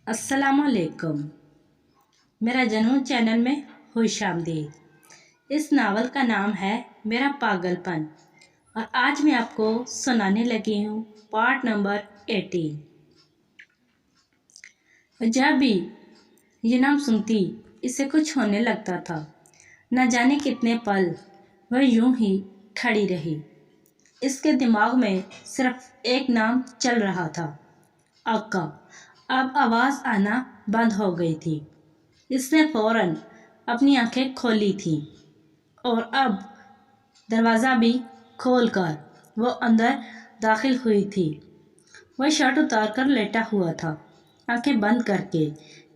अस्सलाम वालेकुम। मेरा जनून चैनल में खुश आमदीद। इस नावल का नाम है मेरा पागलपन और आज मैं आपको सुनाने लगी हूँ पार्ट नंबर 18। जब भी ये नाम सुनती इससे कुछ होने लगता था। न जाने कितने पल वह यूं ही खड़ी रही। इसके दिमाग में सिर्फ एक नाम चल रहा था, आका। अब आवाज़ आना बंद हो गई थी। इसने फौरन अपनी आंखें खोली थी और अब दरवाज़ा भी खोलकर वो अंदर दाखिल हुई थी। वह शर्ट उतार कर लेटा हुआ था, आंखें बंद करके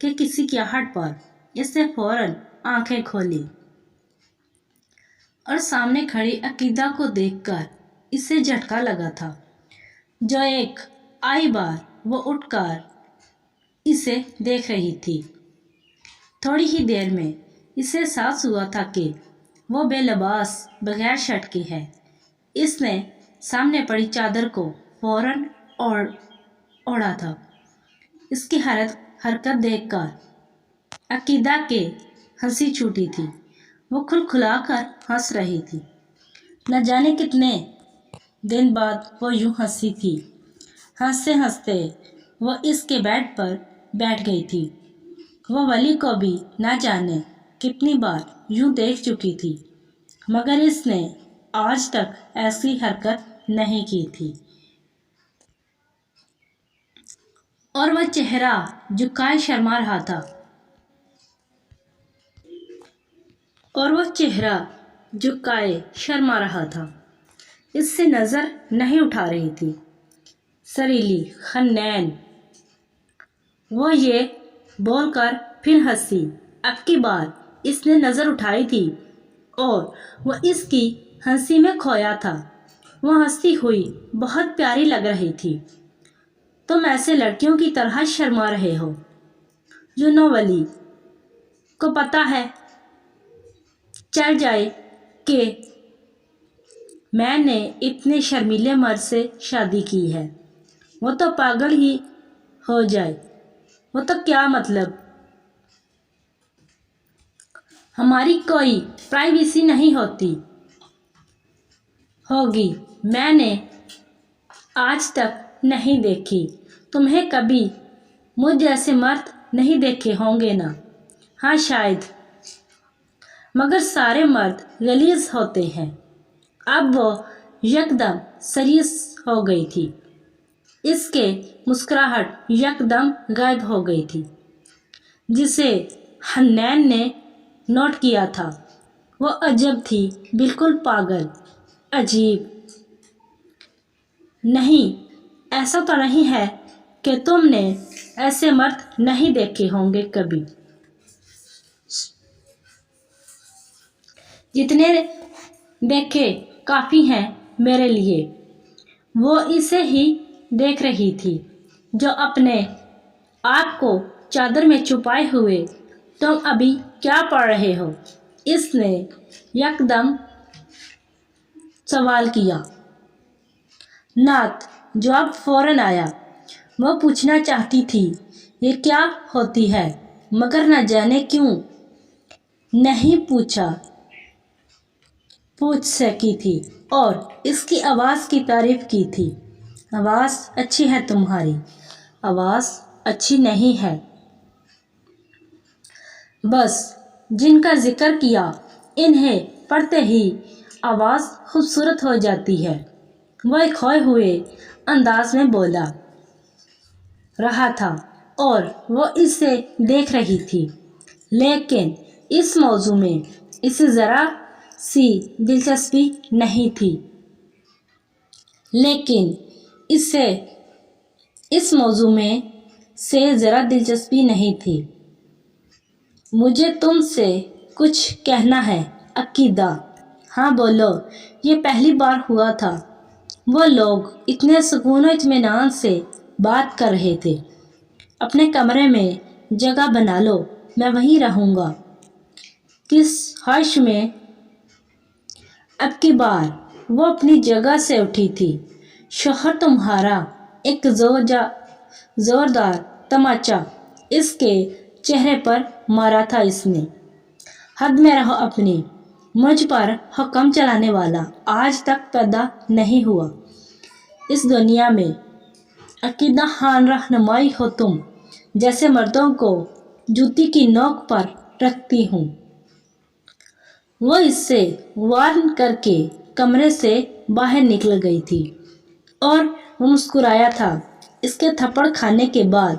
कि किसी की आहट पर इसने फौरन आंखें खोली और सामने खड़ी अकीदा को देखकर इसे झटका लगा था। जो एक आई बार वो उठकर इसे देख रही थी। थोड़ी ही देर में इसे एहसास हुआ था कि वो बेलबास बगैर शर्ट की है। इसने सामने पड़ी चादर को फौरन ओढ़ा था। इसकी हरकत देखकर अकीदा के हंसी छूटी थी। वो खुलखुलाकर हंस रही थी। न जाने कितने दिन बाद वो यूं हंसी थी। हंसते हंसते वो इसके बेड पर बैठ गई थी। वो वली को भी न जाने कितनी बार यूं देख चुकी थी, मगर इसने आज तक ऐसी हरकत नहीं की थी। और वह चेहरा झुकाए शर्मा रहा था। इससे नज़र नहीं उठा रही थी। सरीली खन्नैन। वो ये बोलकर फिर हंसी। अब की बार इसने नज़र उठाई थी और वह इसकी हंसी में खोया था। वह हंसती हुई बहुत प्यारी लग रही थी। तुम ऐसे लड़कियों की तरह शर्मा रहे हो जो नौवली को पता है चल जाए कि मैंने इतने शर्मीले मर्द से शादी की है। वो तो पागल ही हो जाए। वो तो क्या मतलब, हमारी कोई प्राइवेसी नहीं होगी। मैंने आज तक नहीं देखी। तुम्हें कभी मुझ जैसे मर्द नहीं देखे होंगे ना? हाँ शायद, मगर सारे मर्द गलीज होते हैं। अब वो यकदम सीरियस हो गई थी। इसके मुस्कुराहट यकदम गायब हो गई थी, जिसे हन्नैन ने नोट किया था। वो अजब थी, बिल्कुल पागल, अजीब। नहीं, ऐसा तो नहीं है कि तुमने ऐसे मर्द नहीं देखे होंगे कभी। जितने देखे काफ़ी हैं मेरे लिए। वो इसे ही देख रही थी जो अपने आप को चादर में छुपाए हुए। तुम अभी क्या पढ़ रहे हो? इसने यकदम सवाल किया। नात जवाब फौरन आया। वो पूछना चाहती थी ये क्या होती है, मगर न जाने क्यों नहीं पूछ सकी थी और इसकी आवाज़ की तारीफ की थी। आवाज़ अच्छी है तुम्हारी। आवाज़ अच्छी नहीं है, बस जिनका जिक्र किया इन्हें पढ़ते ही आवाज़ खूबसूरत हो जाती है। वह खोए हुए अंदाज में बोला रहा था और वो इसे देख रही थी, लेकिन इस मौजू में इसे ज़रा सी दिलचस्पी नहीं थी। लेकिन इससे इस मौजू में से ज़रा दिलचस्पी नहीं थी। मुझे तुमसे कुछ कहना है अकीदा। हाँ बोलो। ये पहली बार हुआ था। वो लोग इतने सुकून और इत्मीनान से बात कर रहे थे। अपने कमरे में जगह बना लो, मैं वहीं रहूँगा। किस हर्ष में अब की बार वो अपनी जगह से उठी थी। शोहर तुम्हारा एक जोरदार तमाचा اس کے چہرے پر مارا تھا اس نے۔ حد میں رہو اپنی، مجھ پر حکم چلانے والا آج تک پیدا نہیں ہوا اس دنیا میں۔ عقیدہ خان رہنمائی ہو تم، جیسے مردوں کو جوتی کی نوک پر رکھتی ہوں۔ وہ اس سے وارن کر کے کمرے سے باہر نکل گئی تھی اور وہ مسکرایا تھا۔ اس کے تھپڑ کھانے کے بعد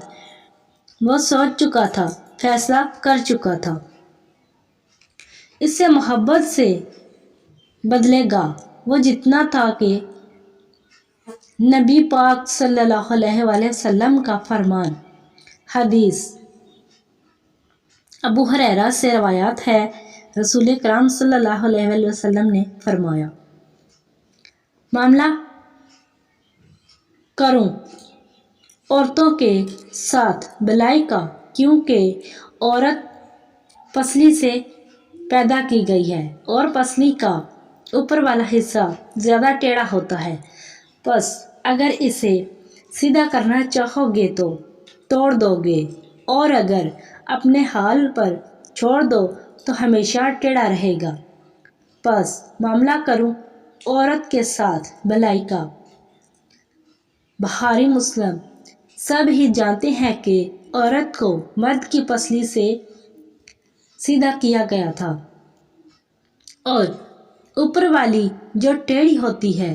وہ سوچ چکا تھا، فیصلہ کر چکا تھا۔ اس سے محبت سے بدلے گا وہ جتنا تھا کہ نبی پاک صلی اللہ علیہ وآلہ وسلم کا فرمان۔ حدیث ابو ہریرہ سے روایت ہے، رسول کرام صلی اللہ علیہ وآلہ وسلم نے فرمایا، معاملہ کروں عورتوں کے ساتھ بھلائی کا، کیونکہ عورت پسلی سے پیدا کی گئی ہے اور پسلی کا اوپر والا حصہ زیادہ ٹیڑھا ہوتا ہے، پس اگر اسے سیدھا کرنا چاہو گے تو توڑ دو گے، اور اگر اپنے حال پر چھوڑ دو تو ہمیشہ ٹیڑھا رہے گا۔ پس معاملہ کروں عورت کے ساتھ بھلائی کا۔ بخاری مسلم۔ سب ہی جانتے ہیں کہ عورت کو مرد کی پسلی سے سیدھا کیا گیا تھا اور اوپر والی جو ٹیڑھی ہوتی ہے،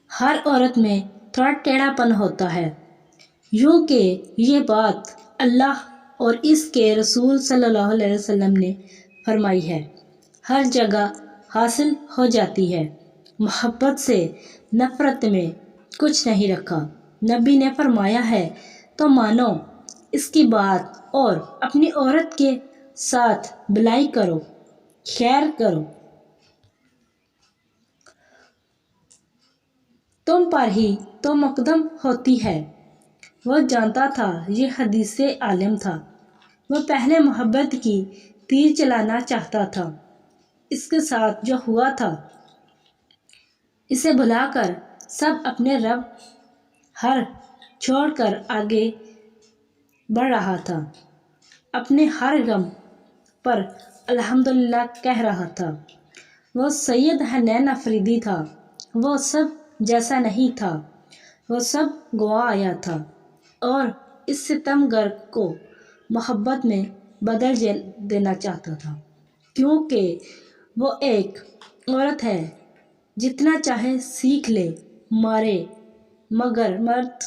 ہر عورت میں تھوڑا ٹیڑھا پن ہوتا ہے، یوں کہ یہ بات اللہ اور اس کے رسول صلی اللہ علیہ وسلم نے فرمائی ہے، ہر جگہ حاصل ہو جاتی ہے۔ محبت سے نفرت میں کچھ نہیں رکھا۔ نبی نے فرمایا ہے تو مانو اس کی بات اور اپنی عورت کے ساتھ بھلائی کرو، خیر کرو، تم پر ہی تو مقدم ہوتی ہے۔ وہ جانتا تھا، یہ حدیث عالم تھا۔ وہ پہلے محبت کی تیر چلانا چاہتا تھا۔ اس کے ساتھ جو ہوا تھا، اسے بھلا کر سب اپنے رب ہر چھوڑ کر آگے بڑھ رہا تھا، اپنے ہر غم پر الحمدللہ کہہ رہا تھا۔ وہ سید حنین افریدی تھا، وہ سب جیسا نہیں تھا، وہ سب گوا آیا تھا اور اس ستم گر کو محبت میں بدل دینا چاہتا تھا، کیونکہ وہ ایک عورت ہے، جتنا چاہے سیکھ لے، مارے، مگر مرد